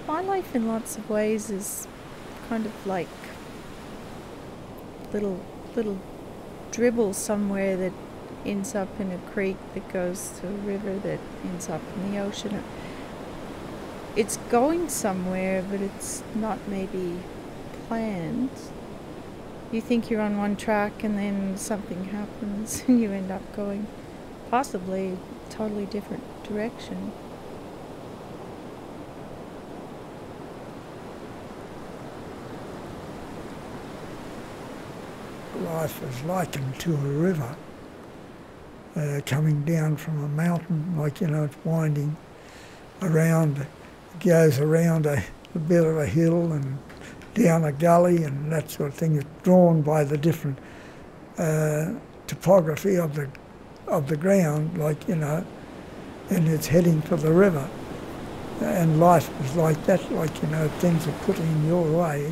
My life in lots of ways is kind of like little dribble somewhere that ends up in a creek that goes to a river that ends up in the ocean. It's going somewhere, but it's not maybe planned. You think you're on one track and then something happens and you end up going possibly a totally different direction. Life is likened to a river coming down from a mountain, like, you know, it's winding around, it goes around a bit of a hill and down a gully and that sort of thing. It's drawn by the different topography of the ground, like, you know, and it's heading for the river. And life is like that, like, you know, things are put in your way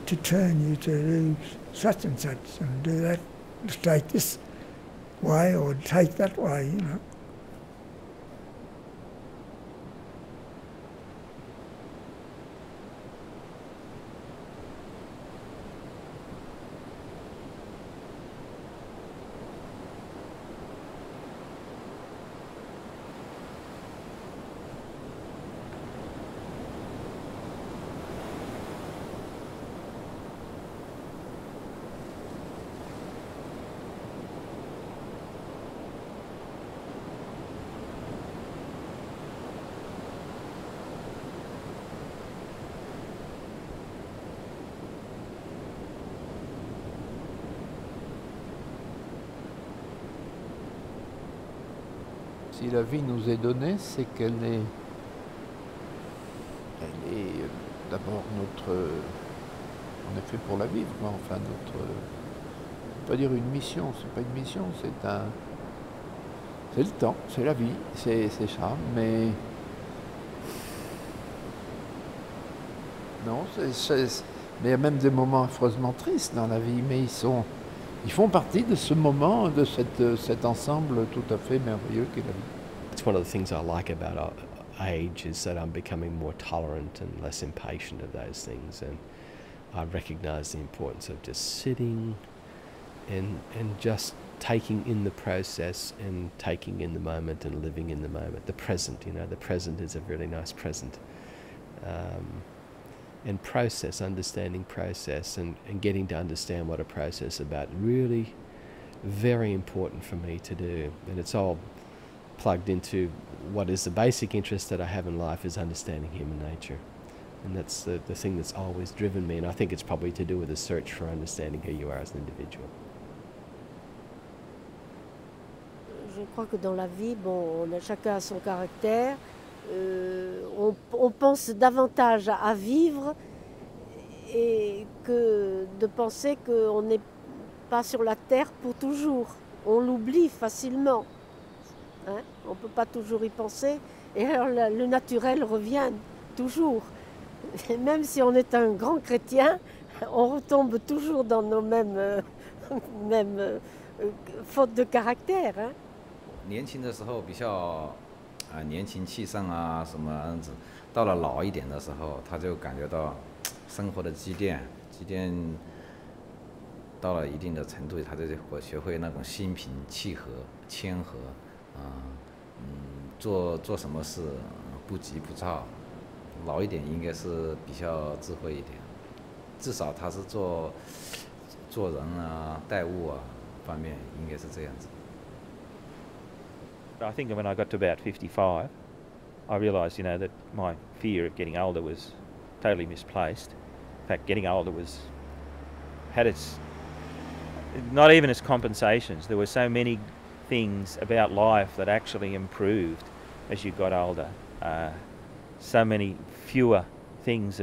to turn you to do such and such and do that, take this way or take that way, you know. Si la vie nous est donnée, c'est qu'elle est d'abord notre... On est fait pour la vivre, quoi. Enfin notre... On peut pas dire une mission, c'est pas une mission, c'est un... C'est le temps, c'est la vie, c'est ça, mais... Non, mais il y a même des moments affreusement tristes dans la vie, mais ils font partie de ce moment, de cet ensemble tout à fait merveilleux qu'est la vie. It's one of the things I like about age is that I'm becoming more tolerant and less impatient of those things, and I recognise the importance of just sitting and just taking in the process and taking in the moment and living in the moment. The present, you know, the present is a really nice present. And process, understanding process and getting to understand what a process is about, really very important for me to do. And it's all plugged into what is the basic interest that I have in life, is understanding human nature. And that's the thing that's always driven me, and I think it's probably to do with the search for understanding who you are as an individual. Je crois que dans la vie, bon, on a chacun son caractère. On pense davantage à vivre et que de penser qu'on n'est pas sur la terre pour toujours. On l'oublie facilement. Hein? On ne peut pas toujours y penser. Et alors le naturel revient toujours. Et même si on est un grand chrétien, on retombe toujours dans nos mêmes fautes de caractère. Hein? 年轻的时候比较年轻气盛啊，什么样子。到了老一点的时候，他就感觉到生活的积淀到了一定的程度，他就会学会那种心平气和、谦和，做什么事不急不躁。老一点应该是比较智慧一点，至少他是做人啊、待物啊方面应该是这样子。 I think when I got to about 55, I realised, you know, that my fear of getting older was totally misplaced. In fact, getting older had its, not even its compensations. There were so many things about life that actually improved as you got older. So many fewer things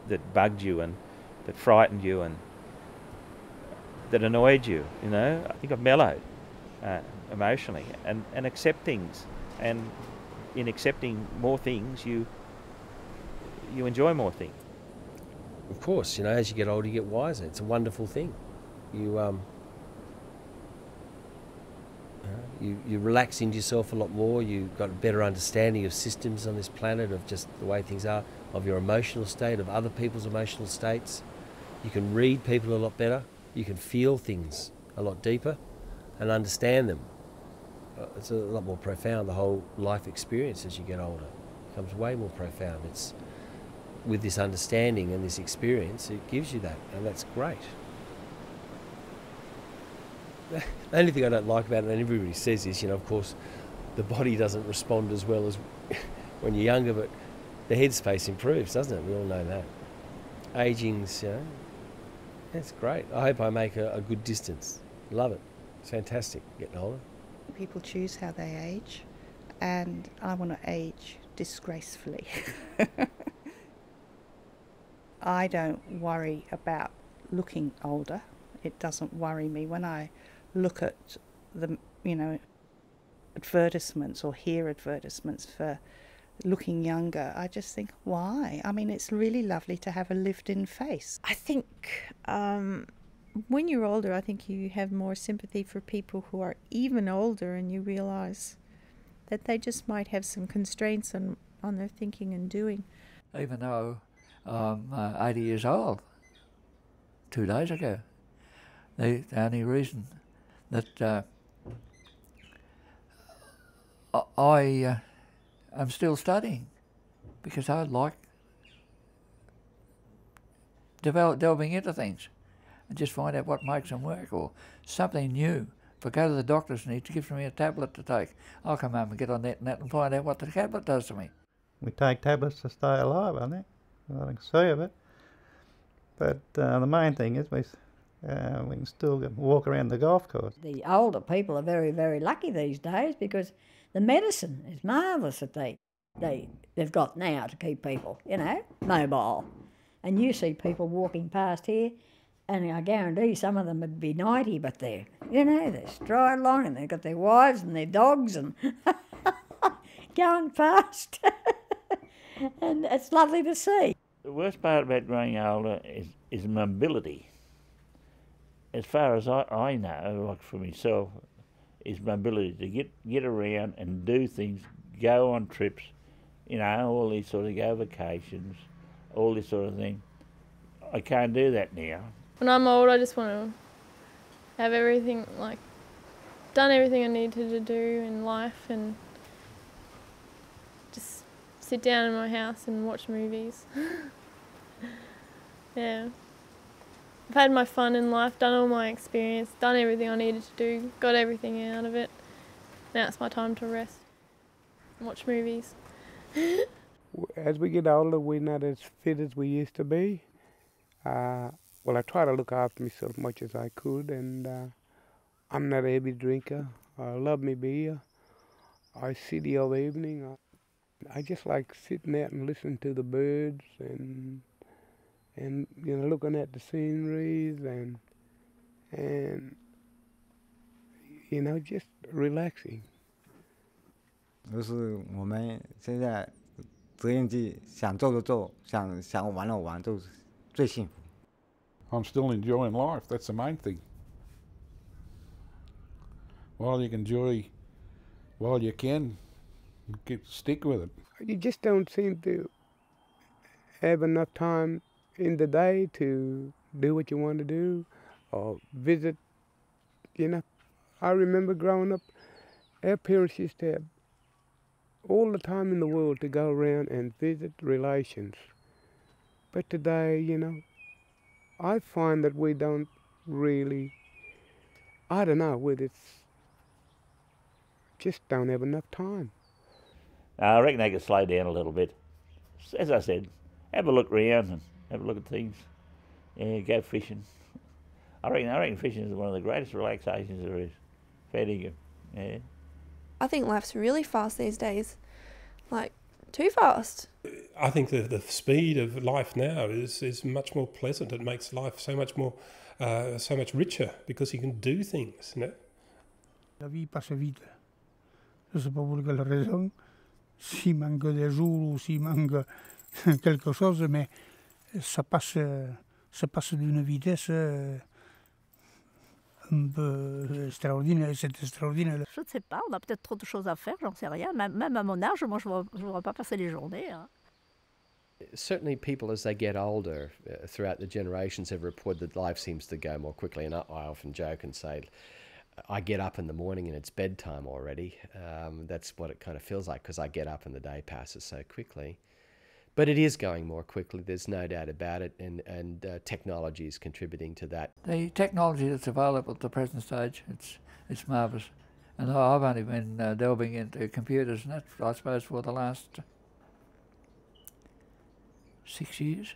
that bugged you and that frightened you and that annoyed you, you know. I think I've mellowed. Emotionally and accept things, and in accepting more things you enjoy more things. Of course, you know, as you get older you get wiser. It's a wonderful thing. You relax into yourself a lot more. You've got a better understanding of systems on this planet, of just the way things are. of your emotional state, of other people's emotional states. You can read people a lot better. You can feel things a lot deeper and understand them. It's a lot more profound. The whole life experience as you get older becomes way more profound. It's with this understanding and this experience, it gives you that, and that's great. The only thing I don't like about it, and everybody says this, of course, the body doesn't respond as well as when you're younger, but the headspace improves, doesn't it? We all know that. Aging's, it's great. I hope I make a good distance. Love it. It's fantastic getting older. People choose how they age, and I want to age disgracefully. I don't worry about looking older. It doesn't worry me. When I look at the, advertisements or hear advertisements for looking younger, I just think, why? I mean, it's really lovely to have a lived-in face. I think when you're older, I think you have more sympathy for people who are even older, and you realise that they just might have some constraints on their thinking and doing. Even though I'm 80 years old, 2 days ago, the only reason that I'm still studying, because I like delving into things and just find out what makes them work, or something new. If I go to the doctors and he gives me a tablet to take, I'll come home and get on that and find out what the tablet does to me. We take tablets to stay alive, I think. I can see of it. But the main thing is we can still walk around the golf course. The older people are very, very lucky these days, because the medicine is marvellous that they've got now to keep people, mobile. And you see people walking past here, and I guarantee some of them would be 90, but they stride along, and they've got their wives and their dogs and going past. And it's lovely to see. The worst part about growing older is mobility. As far as I know, like for myself, is mobility, to get around and do things, go on trips, all these sort of go vacations, all this sort of thing. I can't do that now. When I'm old, I just want to have everything, done everything I needed to do in life, and just sit down in my house and watch movies. Yeah. I've had my fun in life, done all my experience, done everything I needed to do, got everything out of it. Now it's my time to rest and watch movies. As we get older, we're not as fit as we used to be. Well, I try to look after myself as much as I could, and I'm not a heavy drinker. I love me beer. I sit the whole evening. I just like sitting out and listening to the birds and looking at the sceneries and just relaxing. 就是我们现在责任季，想做就做，想玩就玩，就是最幸福。I'm still enjoying life. That's the main thing. While you can enjoy, while you can, stick with it. You just don't seem to have enough time in the day to do what you want to do or visit. I remember growing up, our parents used to have all the time in the world to go around and visit relations. But today, I find that we don't really, I don't know whether it's just don't have enough time. I reckon they could slow down a little bit. As I said, have a look around and have a look at things. Yeah, go fishing. I reckon fishing is one of the greatest relaxations there is. Fair dinkum. Yeah. I think life's really fast these days. Too fast. I think the speed of life now is much more pleasant. It makes life so much more, so much richer, because you can do things. La vie passe vite. Je ne sais pas pour quelle raison. S'il manque des jours ou s'il manque quelque chose, mais ça passe d'une vitesse un peu extraordinaire. C'est extraordinaire. Je ne sais pas, on a peut-être trop de choses à faire, j'en sais rien. Même à mon âge, moi, je ne vois pas passer les journées. Hein. Certainly people as they get older throughout the generations have reported that life seems to go more quickly, and I often joke and say I get up in the morning and it's bedtime already. That's what it kind of feels like, because I get up and the day passes so quickly. But it is going more quickly, there's no doubt about it, and technology is contributing to that. The technology that's available at the present stage, it's marvellous. And I've only been delving into computers and that, I suppose, for the last 6 years.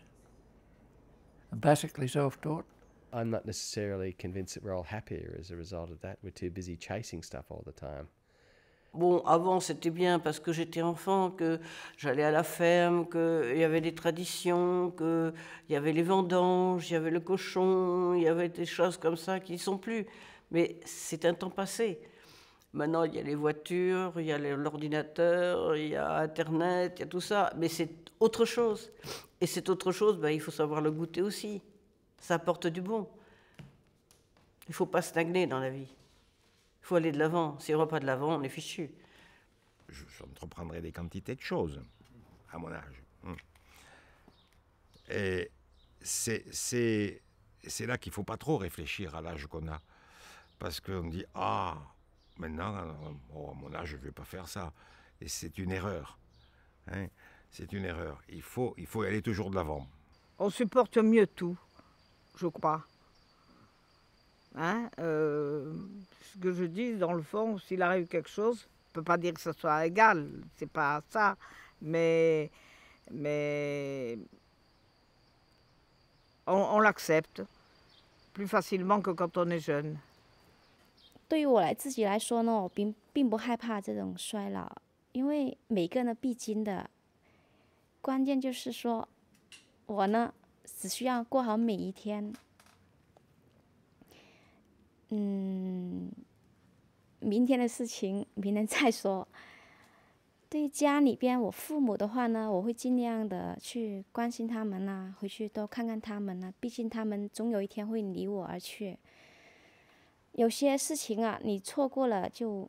I'm basically self-taught. I'm not necessarily convinced that we're all happier as a result of that. We're too busy chasing stuff all the time. Bon, avant c'était bien parce que j'étais enfant, que j'allais à la ferme, qu'il y avait des traditions, qu'il y avait les vendanges, il y avait le cochon, il y avait des choses comme ça qui ne sont plus. Mais c'est un temps passé. Maintenant, il y a les voitures, il y a l'ordinateur, il y a Internet, il y a tout ça. Mais c'est autre chose. Et cette autre chose, ben, il faut savoir le goûter aussi. Ça apporte du bon. Il ne faut pas stagner dans la vie. Il faut aller de l'avant. Si on ne va pas de l'avant, on est fichu. J'entreprendrai des quantités de choses à mon âge. Et c'est là qu'il ne faut pas trop réfléchir à l'âge qu'on a. Parce qu'on dit, ah, maintenant, à mon âge, je ne vais pas faire ça. Et c'est une erreur. Hein? C'est une erreur. Il faut aller toujours de l'avant. On supporte mieux tout, je crois. Hein, ce que je dis, dans le fond, s'il arrive quelque chose, je ne peux pas dire que ce soit égal, c'est pas ça, mais on l'accepte plus facilement que quand on est jeune. 对于我自己来说呢，我并不害怕这种衰老，因为每个人都必经的。关键就是说，我呢只需要过好每一天。明天的事情明天再说。对于家里边我父母的话呢，我会尽量的去关心他们啊，回去多看看他们啊，毕竟他们总有一天会离我而去。有些事情啊，你错过了就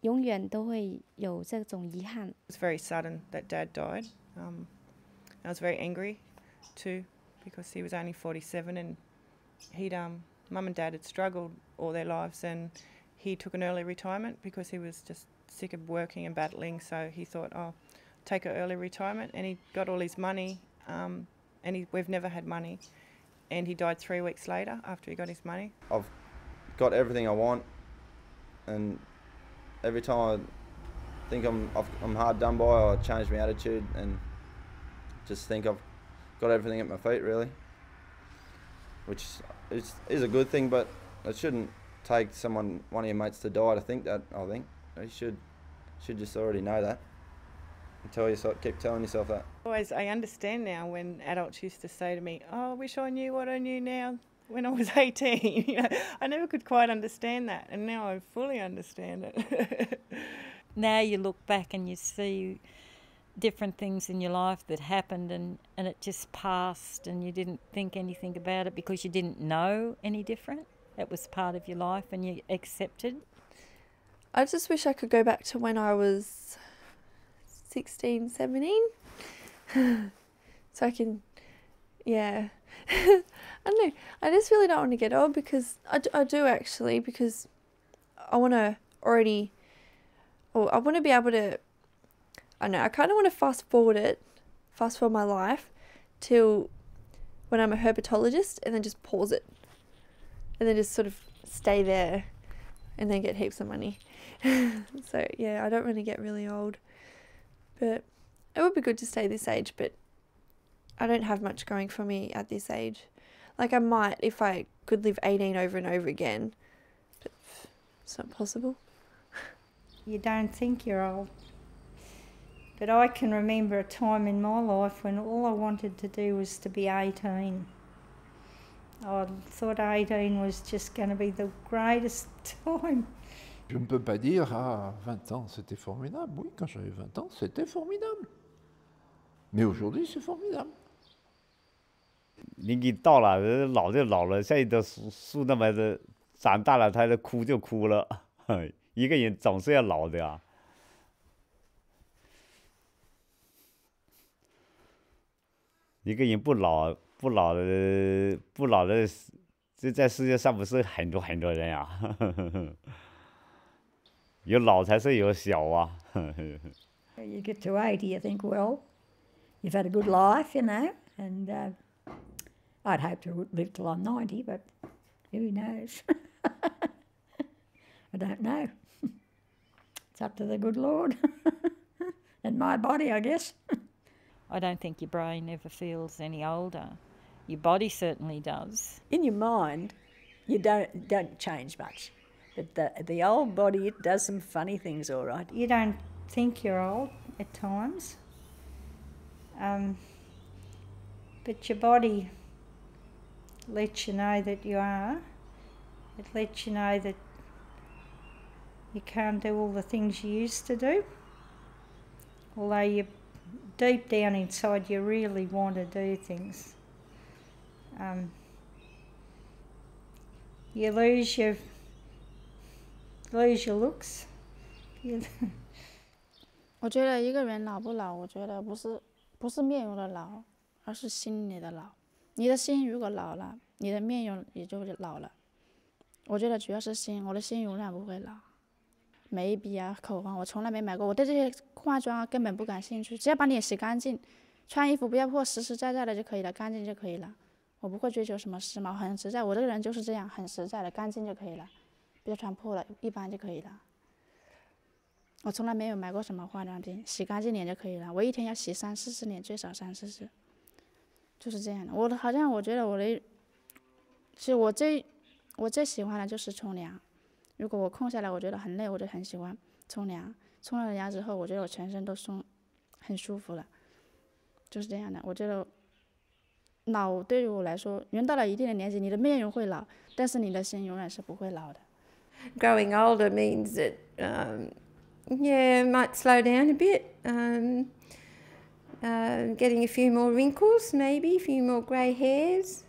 永远都会有这种遗憾。 It was very sudden that Dad died. I was very angry too, because he was only 47 and he'd Mum and Dad had struggled all their lives, and he took an early retirement because he was just sick of working and battling, so he thought, oh, take an early retirement, and he got all his money, and we've never had money, and he died 3 weeks later after he got his money. I've got everything I want, and every time I think I'm hard done by, I change my attitude and just think I've got everything at my feet, really, which is a good thing, but it shouldn't take one of your mates to die to think that. I think you should just already know that and keep telling yourself that. I understand now when adults used to say to me, oh, I wish I knew what I knew now when I was 18. You know, I never could quite understand that, and now I fully understand it. Now you look back and you see different things in your life that happened, and it just passed, and you didn't think anything about it because you didn't know any different. It was part of your life and you accepted. I just wish I could go back to when I was 16, 17. So I can, yeah. I don't know. I just really don't want to get old, because I do actually, because I want to I want to be able to, I don't know, I kind of want to fast forward my life till when I'm a herpetologist, and then just pause it. And then just sort of stay there and then get heaps of money. So, yeah, I don't want to get really old. But it would be good to stay this age, but I don't have much going for me at this age. Like, I might if I could live 18 over and over again. But it's not possible. You don't think you're old. But I can remember a time in my life when all I wanted to do was to be 18. I thought 18 was just going to be the greatest time. Je ne peux pas dire, ah, 20 ans, c'était formidable. Oui, quand j'avais 20 ans, c'était formidable. Mais aujourd'hui, c'est formidable. 年纪到了，老就老了，现在的树那么的长大了，它就枯就枯了。一个人总是要老的啊。一个人不老的，这在世界上不是很多很多人啊，有老才是有小啊。You get to 80, you think, well, you've had a good life, you know, and I'd hope to live till I'm 90, but who knows? I don't know. It's up to the good Lord and my body, I guess. I don't think your brain ever feels any older. Your body certainly does. In your mind, you don't change much. But the old body, it does some funny things, all right. You don't think you're old at times. But your body lets you know that you are. It lets you know that you can't do all the things you used to do. Although you deep down inside you really want to do things. You lose your looks. 我觉得一个人老不老，我觉得不是面容的老，而是心里的老。你的心如果老了，你的面容也就老了。我觉得主要是心，我的心永远不会老。眉笔啊、口红，我从来没买过。我对这些化妆根本不感兴趣，只要把脸洗干净，穿衣服不要破，实实在在的就可以了，干净就可以了。我不会追求什么时髦，很实在。我这个人就是这样，很实在的，干净就可以了，不要穿破了，一般就可以了。我从来没有买过什么化妆品，洗干净脸就可以了。我一天要洗3-4次脸，最少3-4次，就是这样的。我觉得其实我最喜欢的就是冲凉。如果我空下来，我觉得很累，我就很喜欢冲凉。冲了凉之后，我觉得我全身都很舒服了，就是这样的。我觉得老对于我来说，人到了一定的年纪，你的面容会老，但是你的心永远是不会老的。Growing older means that, might slow down a bit. Getting a few more wrinkles, maybe, a few more grey hairs.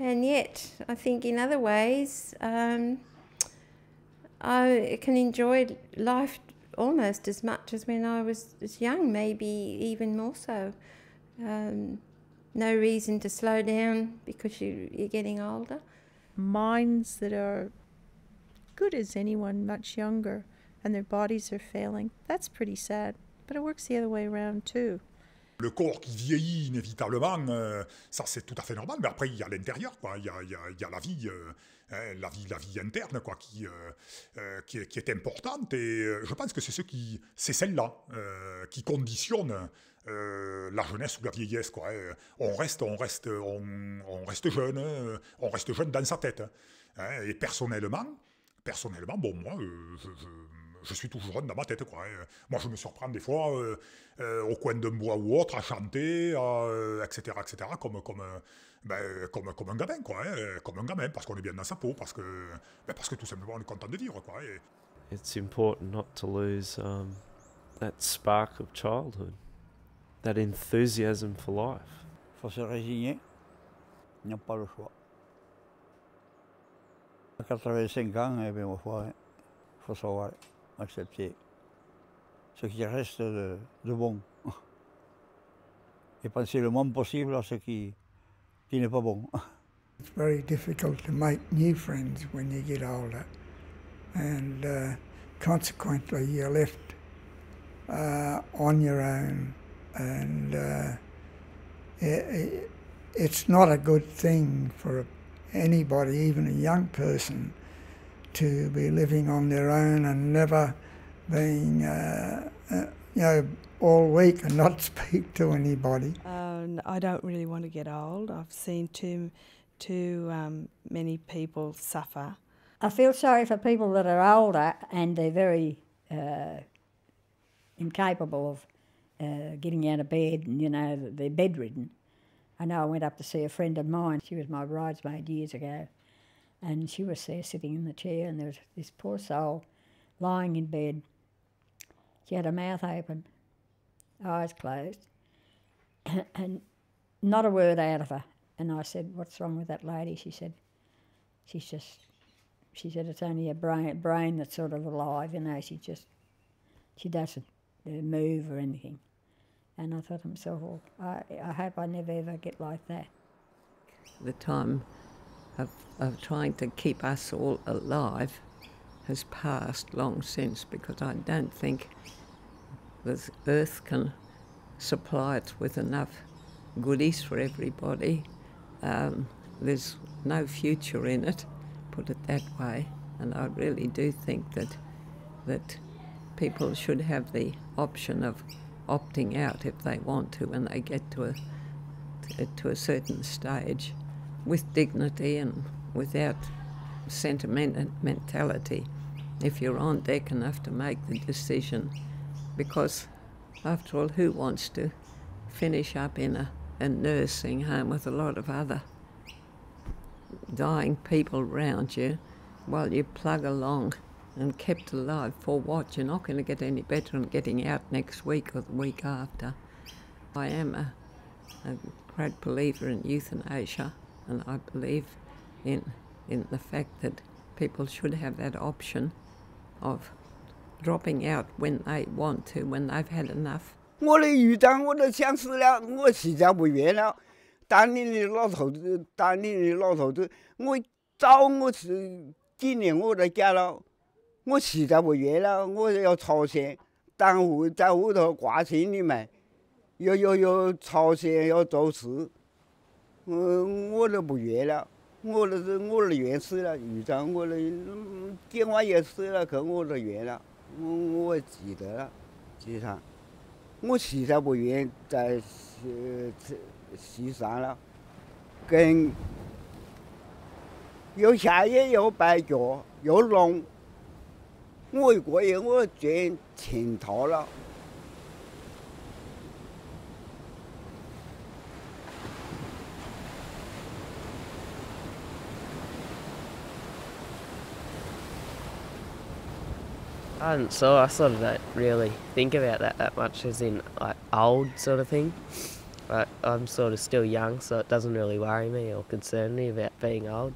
And yet, I think in other ways, I can enjoy life almost as much as when I was young, maybe even more so. No reason to slow down because you're getting older. Minds that are good as anyone much younger and their bodies are failing, that's pretty sad. But it works the other way around too. Le corps qui vieillit inévitablement, ça c'est tout à fait normal, mais après il y a l'intérieur, quoi. Il y a la vie, la vie interne, quoi, qui est importante. Et je pense que c'est celle-là qui conditionne la jeunesse ou la vieillesse, quoi. On reste jeune, on reste jeune dans sa tête. Et personnellement, bon, moi, je suis toujours jeune dans ma tête, quoi. Moi, je me surprends des fois au coin d'un bois ou autre à chanter, etc., comme un gamin, quoi. Comme un gamin, parce qu'on est bien dans sa peau, parce que tout simplement on est content de vivre, quoi. It's important not to lose that spark of childhood, that enthusiasm for life. Faut se résigner, ils n'ont pas le choix. À 85 ans, eh bien, il faut savoir accepter ce qui reste de bon et penser le moins possible à ce qui n'est pas bon. It's very difficult to make new friends when you get older, and consequently you're left on your own, and it's not a good thing for anybody, even a young person, to be living on their own and never being, all week and not speak to anybody. I don't really want to get old. I've seen too many people suffer. I feel sorry for people that are older and they're very incapable of getting out of bed, and, they're bedridden. I know I went up to see a friend of mine. She was my bridesmaid years ago, and she was there sitting in the chair, and there was this poor soul lying in bed. She had her mouth open, eyes closed, and not a word out of her. And I said, "What's wrong with that lady?" She said, she said, "It's only her brain that's sort of alive, she doesn't move or anything." And I thought to myself, well, I hope I never ever get like that. The time of trying to keep us all alive has passed long since, because I don't think the earth can supply us with enough goodies for everybody. There's no future in it, put it that way, and I really do think that people should have the option of opting out if they want to when they get to a certain stage, with dignity and without sentimentality, if you're on deck enough to make the decision. Because after all, who wants to finish up in a nursing home with a lot of other dying people around you while you plug along and kept alive for what? You're not going to get any better than getting out next week or the week after. I am a great believer in euthanasia, and I believe in the fact that people should have that option of dropping out when they want to, when they've had enough. 我的豫章我都想死了，我实在不愿了。当年的老头子，我早我是几年我都讲了，我实在不愿了，我要朝鲜，当户在屋头挂心里面，要朝鲜要做事，我都不愿了，我都愿死了，豫章我都今晚也死了，可我都愿了，我记得了，记上。 我实在不愿再西山了，跟又下雨又白脚又冷，我一个人我全全套了。So I sort of don't really think about that much, as in like old sort of thing. Like I'm sort of still young, so it doesn't really worry me or concern me about being old.